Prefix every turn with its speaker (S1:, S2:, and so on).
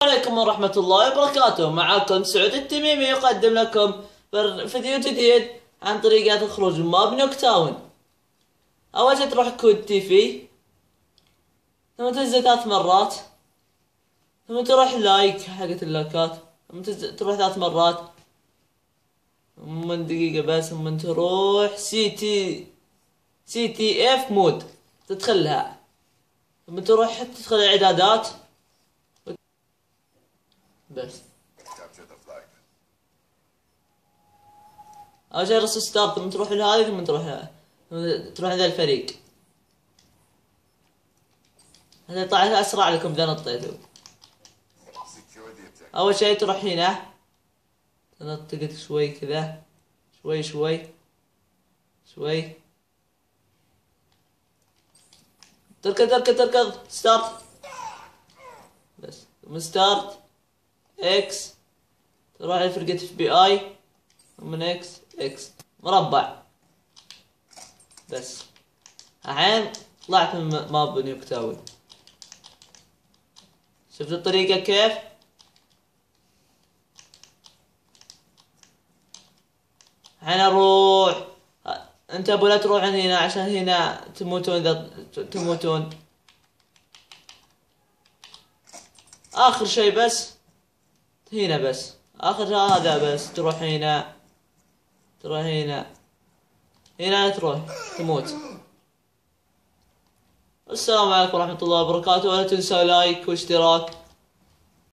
S1: عليكم ورحمة الله وبركاته. معكم سعود التميمي يقدم لكم فيديو جديد عن طريقة الخروج من ماب نوك تاون. أول شي تروح كود تي في، ثم تنزل 3 مرات، ثم تروح لايك حقت اللايكات، ثم تروح 3 مرات من دقيقة بس، ثم تروح سي تي اف مود تدخلها، ثم تروح تدخل الاعدادات بس. اول شي رص ستارت، ثم تروح لهذه، ثم تروح عند الفريق. هذا يطلع اسرع لكم اذا نطيتوا. اول شي تروح هنا تنطق شوي كذا، شوي شوي شوي، تركض ستارت بس. من ستارت اكس تروح لفرقة اف بي اي، ومن اكس مربع بس. الحين طلعت من ماب نيوك تاون. شفت الطريقة كيف؟ الحين اروح، انتبهوا لا تروحون هنا عشان هنا تموتون اذا تموتون. اخر شي بس هنا، بس اخر هذا بس. تروح هنا تروح تموت. السلام عليكم ورحمة الله وبركاته، ولا تنسوا لايك واشتراك.